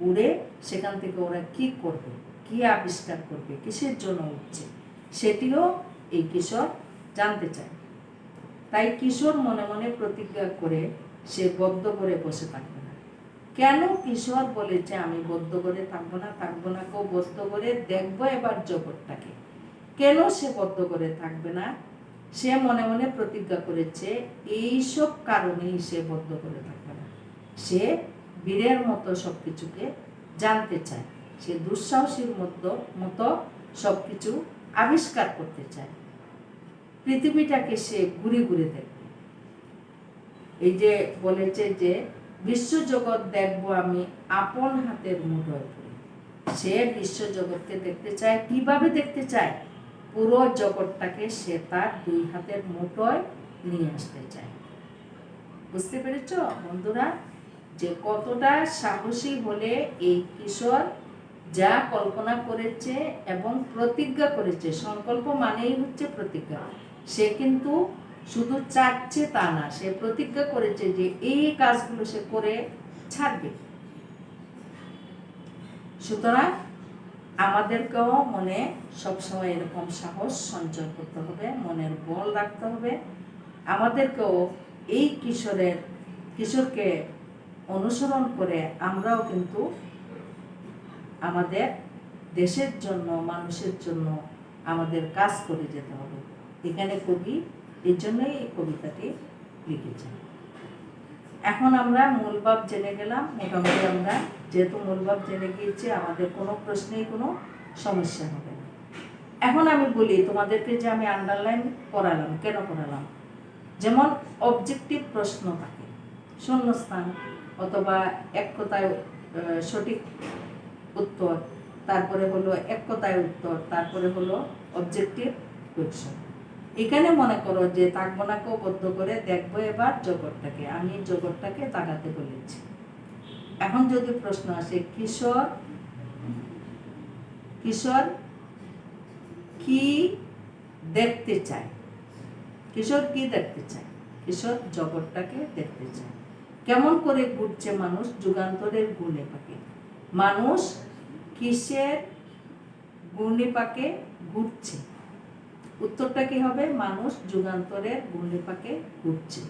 উড়ে সেখান থেকে ওরা কি করবে, কি আবিষ্কার করবে, কিসের জন্য উঠছে, সেটিও এই কিশোর জানতে চায়। তাই কিশোর মনে মনে প্রতিজ্ঞা করে সে বদ্ধ করে বসে থাকবে না। কেন কিশোর বলেছে আমি বদ্ধ করে থাকবো না, কেউ বদ্ধ করে দেখবো এবার জগৎটাকে। কেন সে বদ্ধ করে থাকবে না? সে মনে মনে প্রতিজ্ঞা করেছে এইসব কারণেই সে বদ্ধ করে থাকবে না। সে বীরের মতো সবকিছুকে জানতে চায়, সে দুঃসাহসীর মতো সবকিছু আবিষ্কার করতে চায়। পৃথিবীটাকে সে ঘুরে ঘুরে দেখবে। এই যে বলেছে যে বিশ্বজগৎ দেখবো আমি আপন হাতের মুঠোয় পড়ে। সে বিশ্বজগৎকে দেখতে চায়। কিভাবে দেখতে চায়? পুরো জগৎটাকে সে তার দুই হাতের মুঠোয় নিয়ে আসতে চায়। বুঝতে পেরেছ বন্ধুরা, যে কতটা সাহসী হলে এই কিশোর যা কল্পনা করেছে এবং প্রতিজ্ঞা করেছে। সংকল্প মানেই হচ্ছে প্রতিজ্ঞা। সে কিন্তু শুধু চাচ্ছে তা না, সে প্রতিজ্ঞা করেছে যে এই কাজগুলো সে করে ছাড়বে। সুতরাং আমাদেরকেও মনে সবসময় এরকম সাহস সঞ্চয় করতে হবে, মনের বল রাখতে হবে। আমাদেরকেও এই কিশোরকে অনুসরণ করে আমরাও কিন্তু আমাদের দেশের জন্য, মানুষের জন্য আমাদের কাজ করে যেতে হবে। এখানে কবি এই জন্যই এই কবিতাটি লিখেছেন। এখন আমরা মূলভাব জেনে গেলাম। মোটামুটি আমরা যেহেতু মূলভাব জেনে গিয়েছি, আমাদের কোনো প্রশ্নেই কোনো সমস্যা হবে না। এখন আমি বলি তোমাদেরকে যে আমি আন্ডারলাইন করালাম, কেন করালাম? যেমন অবজেক্টিভ প্রশ্ন থাকে, শূন্যস্থান অথবা এক কথায় সঠিক উত্তর, তারপরে হলো এক কথায় উত্তর, তারপরে হলো অবজেক্টিভ কোয়েশ্চন। এখানে মনে করো যে থাকবো না কেউ বদ্ধ করে দেখবো এবার জগৎটাকে, আমি জগৎটাকে তাকাতে বলেছি। এখন যদি প্রশ্ন আসে কিশোর কি দেখতে চায়? কিশোর কি দেখতে চায়? কিশোর জগৎটাকে দেখতে চায়। কেমন করে ঘুরছে মানুষ যুগান্তরের ঘূর্ণি পাকে? মানুষ কিসের ঘূর্ণি পাকে ঘুরছে? উত্তরটা কি হবে? মানুষ যুগান্তরের ঘূর্ণিপাকে ঘুরছে।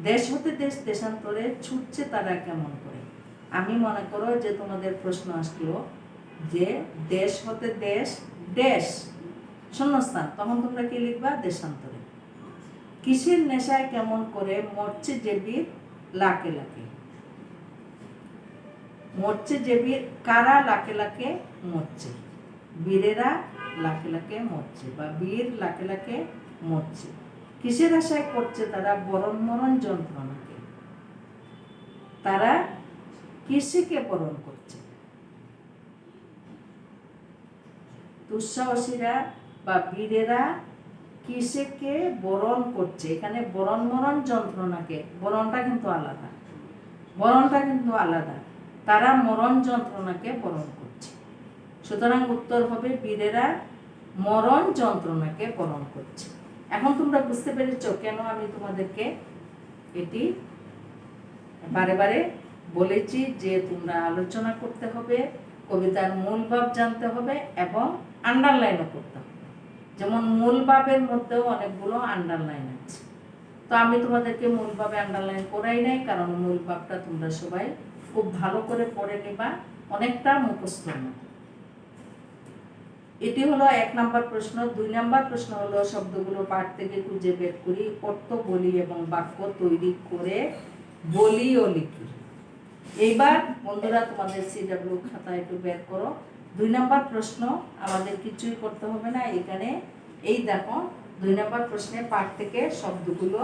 দেশ হতে দেশ দেশান্তরে ছুটছে তারা কেমন করে? আমি মনে করো যে তোমাদের প্রশ্ন আসলো যে দেশ হতে দেশ দেশ শূন্যস্থান, তখন তোমরা কি লিখবা? দেশান্তরে। কিসের নেশায় কেমন করে মরছে যে বীর লাকে লাকে? মরছে যে বীর, কারা লাকে লাকে মরছে? বীরেরা লাকে লাকে মরছে বা বীর লাকে লাকে মরছে। কিসের আশায় করছে তারা বরণ মরণ যন্ত্রণাকে? তারা কিসেকে বরণ করছে? দুঃসাহসীরা বা বীরেরা কিসেকে বরণ করছে? এখানে বরণ মরণ যন্ত্রণাকে, বরণটা কিন্তু আলাদা, বরণটা কিন্তু আলাদা। তারা মরণ যন্ত্রণাকে বরণ করছে। সুতরাং উত্তর হবে বীরেরা মরণ যন্ত্রণাকে বরণ করছে। এখন তোমরা বুঝতে পেরেছ কেন আমি তোমাদেরকে এটি বারে বারে বলেছি যে তোমরা আলোচনা করতে হবে, কবিতার মূল ভাব জানতে হবে এবং আন্ডারলাইনও করতে হবে। যেমন মূল ভাবের মধ্যেও অনেকগুলো আন্ডারলাইন আছে, তো আমি তোমাদেরকে মূল ভাবে আন্ডারলাইন করাই নাই, কারণ মূল ভাবটা তোমরা সবাই খুব ভালো করে পড়ে নেবা, অনেকটা মুখস্থ না। এটি হলো 1 নম্বর প্রশ্ন। 2 নম্বর প্রশ্ন হলো শব্দগুলো পাঠ থেকে খুঁজে বের করি, অর্থ বলি এবং বাক্য তৈরি করে বলি ও লিখি। এইবার বন্ধুরা তোমাদের সিডব্লিউ খাতা একটু বের করো। 2 নম্বর প্রশ্ন আমাদের কিছুই করতে হবে না, এখানে এই দেখো 2 নম্বর প্রশ্নে পাঠ থেকে শব্দগুলো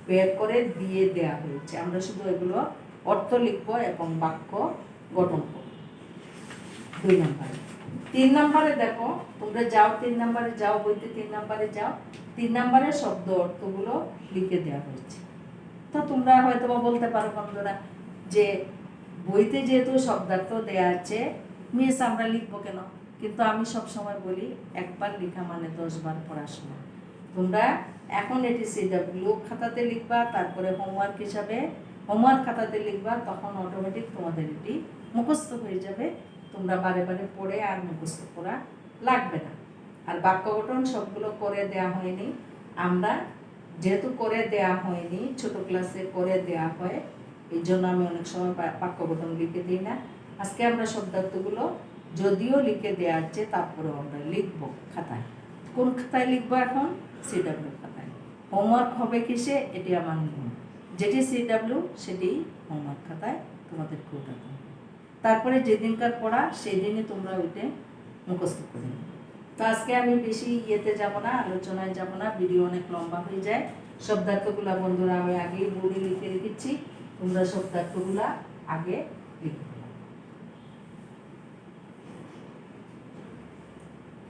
বের করে দিয়ে দেয়া হয়েছে। আমরা শুধু এগুলো অর্থ লিখব এবং বাক্য গঠন করব 2 নম্বরে। 3 নম্বরে দেখো, তোমরা যাও 3 নম্বরে যাও, বইতে 3 নম্বরে যাও, 3 নম্বরে শব্দ অর্থগুলো লিখে দেওয়া হয়েছে। তো তোমরা হয়তো বলতে পারো বন্ধুরা যে বইতে যেহেতু শব্দার্থ দেয়া আছে মিস আমরা লিখবো কেন? কিন্তু আমি সব সময় বলি একবার লেখা মানে 10 বার পড়াশোনা। তোমরা এখন এটি সিডব্লিউ খাতাতে লিখবা, তারপরে হোমওয়ার্ক হিসাবে হোমওয়ার্ক খাতাতে লিখবা, তখন অটোমেটিক তোমাদের এটি মুখস্থ হয়ে যাবে। তোমরা বারে বারে পড়ে আর মুখস্থ করা লাগবে না। আর বাক্য গঠন সবগুলো করে দেয়া হয়নি, আমরা যেহেতু করে দেয়া হয়নি, ছোট ক্লাসে করে দেয়া হয়, এই জন্য আমি অনেক সময় বাক্য গঠন লিখে দিই না। আজকে আমরা শব্দার্থগুলো যদিও লিখে দেওয়া আছে তারপরেও আমরা লিখবো খাতায়। কোন খাতায় লিখবো? এখন সিডব্লিউ খাতায়। হোমওয়ার্ক হবে কিসে? এটি আমার নিয়ম, যেটি সিডব্লিউ সেটি হোমওয়ার্ক খাতায় তোমাদের করতে হবে। তারপরে যেদিনকার পড়া সেই দিনই তোমরা ওইটা মুখস্থ করে নেবে। তো আজকে আমি বেশি ইয়েতে যাব না, আলোচনায় যাব না, ভিডিও অনেক লম্বা হয়ে যায়। শব্দার্থগুলা বন্ধুরা আমি আগেই বোর্ডে লিখে রেখেছি, তোমরা শব্দার্থগুলা আগে লিখে ফেলো।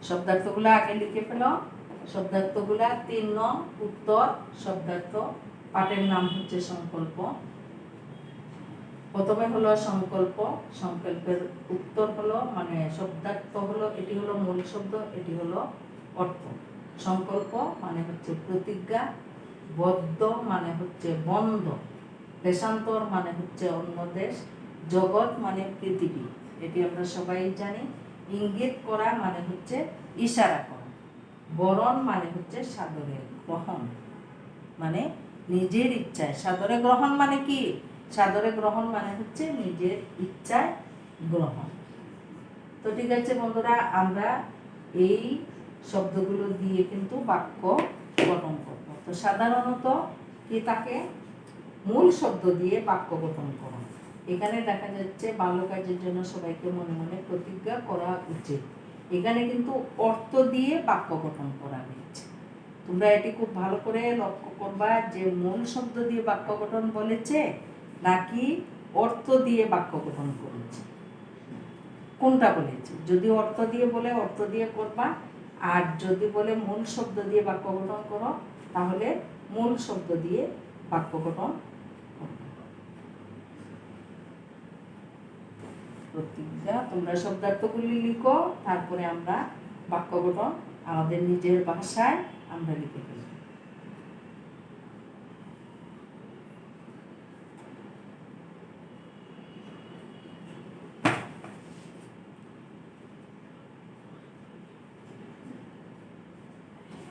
শব্দার্থগুলা আগে লিখে ফেলো। শব্দার্থগুলা 3 নং উত্তর শব্দার্থ। পাঠের নাম হচ্ছে সংকল্প। প্রথমে হলো সংকল্প, সংকল্পের উত্তর হলো মানে শব্দার্থ হলো, এটি হলো মূল শব্দ, এটি হলো অর্থ। সংকল্প মানে হচ্ছে প্রতিজ্ঞা, বদ্ধ মানে হচ্ছে বন্ধ, দেশান্তর মানে হচ্ছে অন্য দেশ, জগৎ মানে পৃথিবী, এটি আমরা সবাই জানি। ইঙ্গিত করা মানে হচ্ছে ইশারা করা, বরণ মানে হচ্ছে সাদরে গ্রহণ, মানে নিজের ইচ্ছায়। সাদরে গ্রহণ মানে কি? সাদরে গ্রহণ মানে হচ্ছে নিজের ইচ্ছায় গ্রহণ। তো ঠিক আছে বন্ধুরা, আমরা এই শব্দগুলো দিয়ে কিন্তু বাক্য গঠন করব। তো সাধারণত কি তাকে মূল শব্দ দিয়ে বাক্য গঠন করো। এখানে দেখা যাচ্ছে ভালো কাজের জন্য সবাইকে মনে মনে প্রতিজ্ঞা করা উচিত। এখানে কিন্তু অর্থ দিয়ে বাক্য গঠন করা হয়েছে। তোমরা এটি খুব ভালো করে লক্ষ্য করবা যে মূল শব্দ দিয়ে বাক্য গঠন বলেছে নাকি অর্থ দিয়ে বাক্য গঠন করেছে, কোনটা বলেছে। যদি অর্থ দিয়ে বলে অর্থ দিয়ে করবা, আর যদি বলে মূল শব্দ দিয়ে বাক্য গঠন করো তাহলে মূল শব্দ দিয়ে বাক্য গঠন করবে। প্রতিজ্ঞা, তোমরা শব্দার্থগুলি লিখো, তারপরে আমরা বাক্য গঠন আমাদের নিজের ভাষায় আমরা লিখে ফেলব।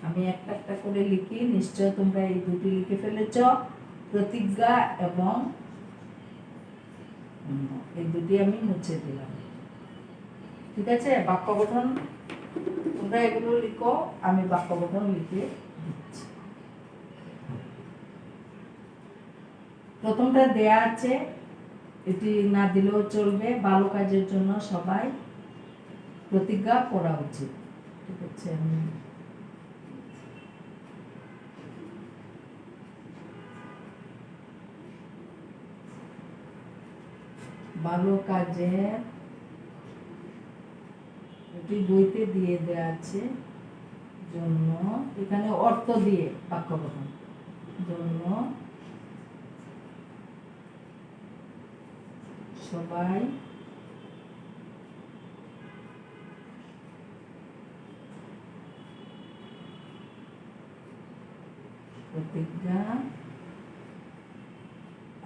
আমি একটা একটা করে লিখি, নিশ্চয় তোমরা এই দুটি লিখে ফেলেছ, প্রতিজ্ঞা এবং এই দুটি আমি মুছে দিলাম। ঠিক আছে, বাক্য গঠন তোমরা এগুলো লিখো, আমি বাক্য গঠন লিখে দিচ্ছি। প্রথমটা দেয়া আছে, এটি না দিলেও চলবে, ভালো কাজের জন্য সবাই প্রতিজ্ঞা করা উচিত। ঠিক আছে, আমি ভালো কাজের, এটি বইতে দিয়ে দেওয়া আছে, জন্য এখানে অর্থ দিয়ে বাক্য গঠন, জন্য সবাই প্রতিজ্ঞা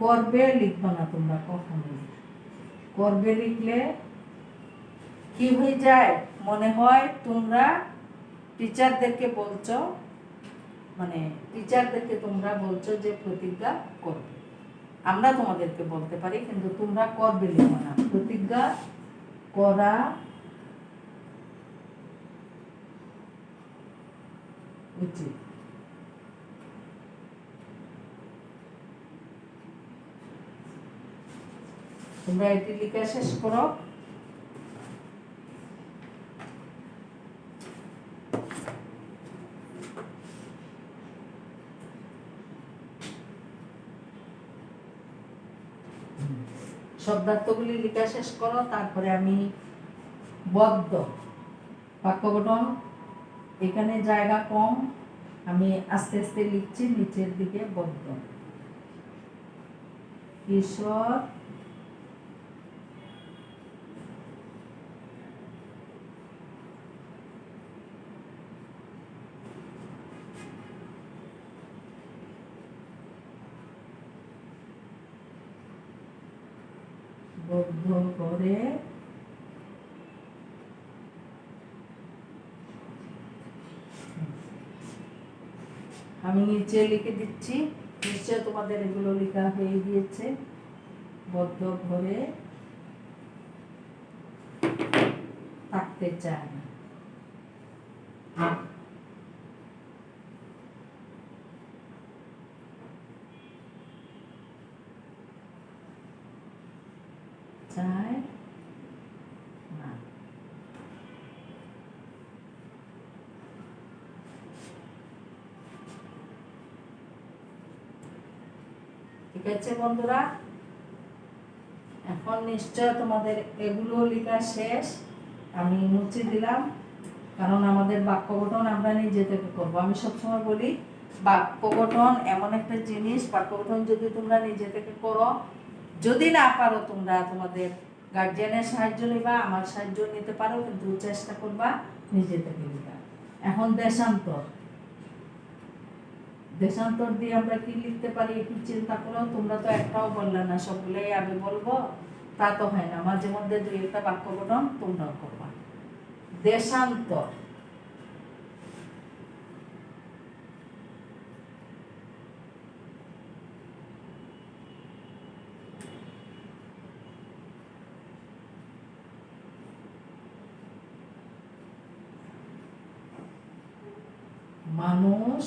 করবে। লিখবা না তোমরা কখনো, করবে লিখলে কি হয়ে যায়, মনে হয় তোমরা টিচারদেরকে বলছো, মানে টিচারদেরকে তোমরা বলছো যে প্রতিজ্ঞা করবে। আমরা তোমাদেরকে বলতে পারি, কিন্তু তোমরা করবে লিখো না, প্রতিজ্ঞা করা উচিত। তোমরা এটি লিখে শেষ করো। শব্দার্থগুলি লিখা শেষ করো, তারপরে আমি বদ্ধ বাক্য গঠন, এখানে জায়গা কম, আমি আস্তে আস্তে লিখছি, নিচের দিকে বদ্ধ। কিশোর বদ্ধ করে আমি নিচে লিখে দিচ্ছি, নিশ্চয় তোমাদের এগুলো লেখা হয়ে গিয়েছে। বদ্ধ ঘরে থাকতে চায় না। চায় না। ঠিক আছে বন্ধুরা, এখন নিশ্চয় তোমাদের এগুলো লেখা শেষ, আমি মুছে দিলাম, কারণ আমাদের বাক্য গঠন আমরা নিজে থেকে করবো। আমি সবসময় বলি বাক্য গঠন এমন একটা জিনিস, বাক্য গঠন যদি তোমরা নিজে থেকে করো, যদি না পারো তোমরা তোমাদের গার্জিয়ানের সাহায্য নিবা, আমার সাহায্য নিতে পারো, কিন্তু চেষ্টা করবা নিজে থেকে লিখা। এখন দেশান্তর, দেশান্তর দিয়ে আমরা কি লিখতে পারি একটু চিন্তা করো। তোমরা তো একটাও বললে না, সবগুলোই আমি বলবো, তা তো হয় না, মাঝে মধ্যে দুই একটা বাক্য গঠন তোমরাও করবা। দেশান্তর, মানুষ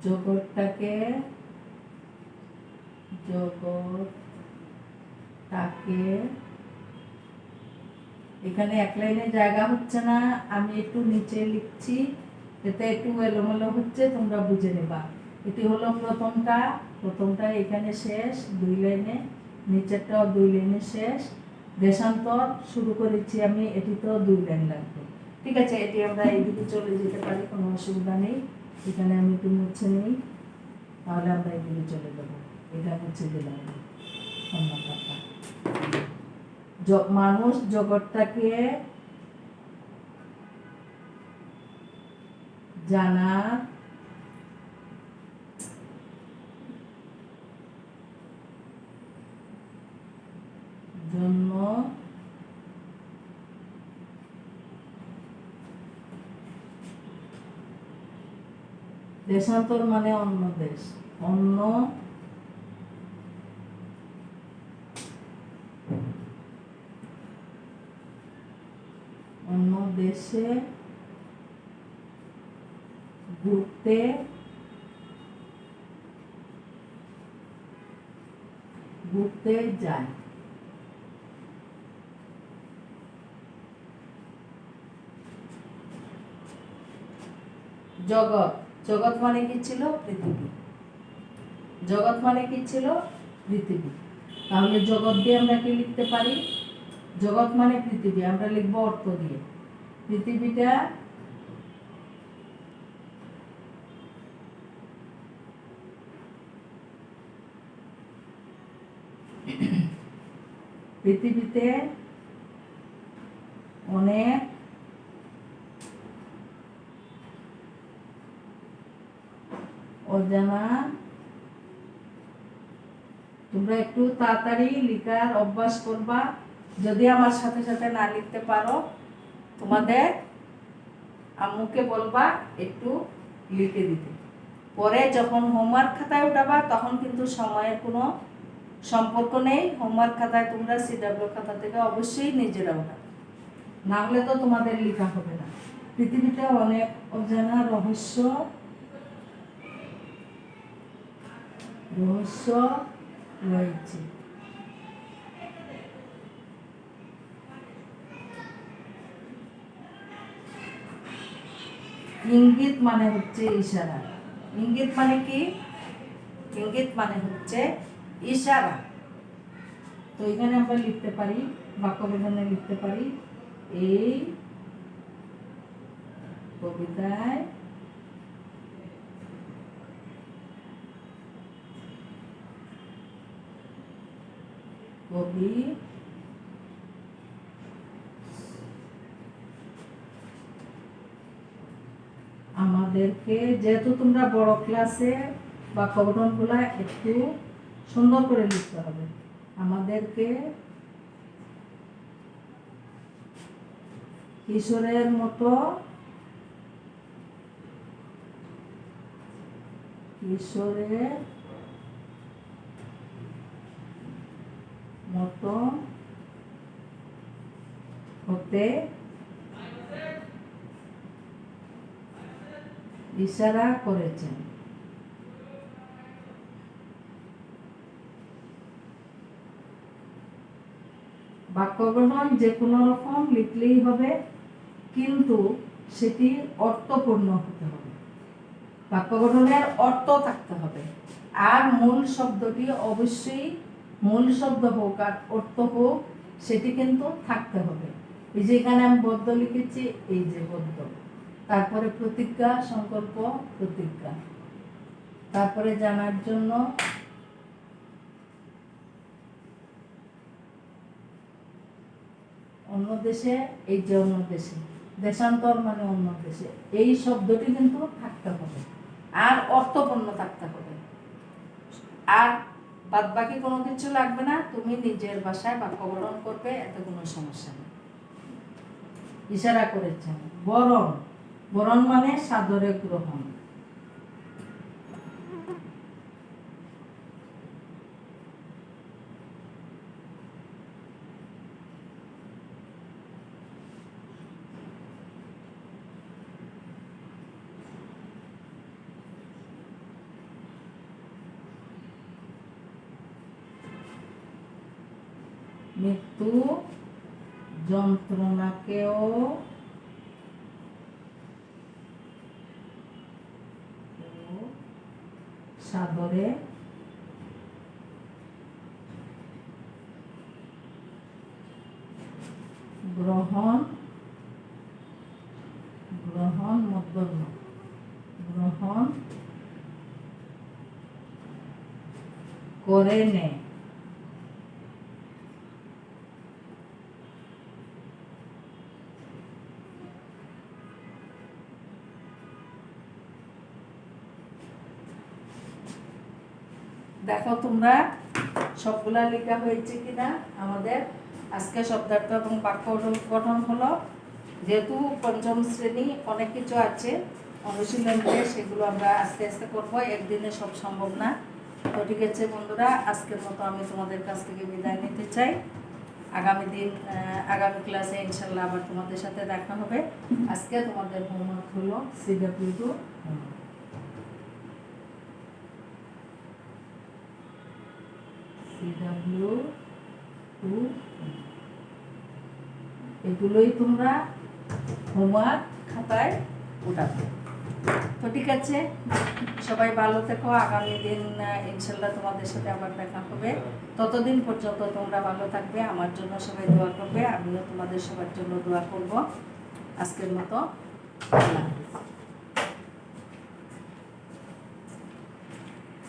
জগৎটাকে এখানে এক লাইনে জায়গা হচ্ছে না, আমি একটু নিচে লিখছি, এতে একটু এলোমেলো হচ্ছে, তোমরা বুঝে নেবা। এটি হলো প্রথমটা এখানে শেষ, দুই লাইনে, নিচেরটাও দুই লাইনে শেষ। দেশান্তর শুরু করেছি আমি, এটি তো দুই লাইন লাগবে। ঠিক আছে, এটি আমরা এইদিকে চলে যেতে পারি, কোনো অসুবিধা নেই। এখানে আমি একটু মুছে নিই, তাহলে আমরা এইদিকে চলে যাবো। এটা মুছে দিলাম। মানুষ জগৎটাকে জানার জন্য দেশান্তর মানে অন্য দেশ, অন্য অন্য দেশে ঘুরতে ঘুরতে যায়। জগৎ, জগৎ মানে কি ছিল? পৃথিবী। জগৎ মানে কি ছিল? পৃথিবী। তাহলে জগৎ দিয়ে আমরা কি লিখতে পারি? জগৎ মানে পৃথিবী, আমরা লিখবো অর্থ দিয়ে। পৃথিবীটা পৃথিবীতে অনেক অজানা, তোমরা একটু তাড়াতাড়ি লিখার অভ্যাস করবা। যদি আমার সাথে সাথে না লিখতে পারো, তোমাদের আম্মুকে বলবা একটু লিখে দিতে। পরে যখন হোমওয়ার্ক খাতায় উঠাবা তখন কিন্তু সময়ের কোনো সম্পর্ক নেই। হোমওয়ার্ক খাতায় তোমরা সিডাব্লিউ খাতা থেকে অবশ্যই নিজেরা উঠাবে, না হলে তো তোমাদের লেখা হবে না। পৃথিবীতে অনেক অজানা রহস্য রয়েছে। ইঙ্গিত মানে হচ্ছে ইশারা। ইঙ্গিত মানে কি? ইঙ্গিত মানে হচ্ছে ইশারা। তো এখানে আমরা লিখতে পারি, বাক্য গঠনে লিখতে পারি, এই কবিতায় কবি আমাদেরকে, যেহেতু তোমরা বড় ক্লাসে বাক্য গঠনগুলো একটু সুন্দর করে লিখতে হবে, আমাদেরকে কিশোরের মতো হতে ইশারা করেছেন। বাক্য গঠন যে কোনো রকম লিখলেই হবে, কিন্তু সেটি অর্থপূর্ণ হতে হবে। বাক্য গঠনের অর্থ থাকতে হবে, আর মূল শব্দটি অবশ্যই মূল শব্দ হোক আর অর্থ হোক, সেটি কিন্তু থাকতে হবে। এই যে এখানে আমি বদ্ধ লিখেছি, এই যে বদ্ধ, তারপরে প্রতিজ্ঞা, সংকল্প, প্রতিজ্ঞা, তারপরে জানার জন্য, অন্য দেশে, এই যে অন্য দেশে, দেশান্তর মানে অন্য দেশে, এই শব্দটি কিন্তু থাকতে হবে আর অর্থপূর্ণ থাকতে হবে। আর বাদ বাকি কোনো কিছু লাগবে না, তুমি নিজের ভাষায় বাক্য গঠন করবে, এতে কোনো সমস্যা নেই। ইশারা করেছেন। বরণ, বরণ মানে সাদরে গ্রহণ। মৃত্যু যন্ত্রণাকেও সাদরে গ্রহণ মধ্যম গ্রহণ করে নেয়। দেখো তোমরা সবগুলা লেখা হয়েছে কিনা। আমাদের আজকে শব্দার্থ এবং বাক্য গঠন হলো, যেহেতু পঞ্চম শ্রেণী অনেক কিছু আছে, অনুশীলন দিয়ে সেগুলো আমরা আস্তে আস্তে করবো, একদিনে সব সম্ভব না। তো ঠিক আছে বন্ধুরা, আজকের মতো আমি তোমাদের কাছ থেকে বিদায় নিতে চাই। আগামী ক্লাসে ইনশাল্লাহ আবার তোমাদের সাথে দেখা হবে। আজকে তোমাদের হোমওয়ার্ক হলো CW2 এগুলোই তোমরা হোমওয়ার্ক খাতায় উঠাবে। তো ঠিক আছে, সবাই ভালো থেকো। আগামী দিন ইনশাল্লাহ তোমাদের সাথে আবার দেখা হবে। ততদিন পর্যন্ত তোমরা ভালো থাকবে, আমার জন্য সবাই দোয়া করবে, আমিও তোমাদের সবার জন্য দোয়া করব। আজকের মতো আল্লাহ হাফেজ।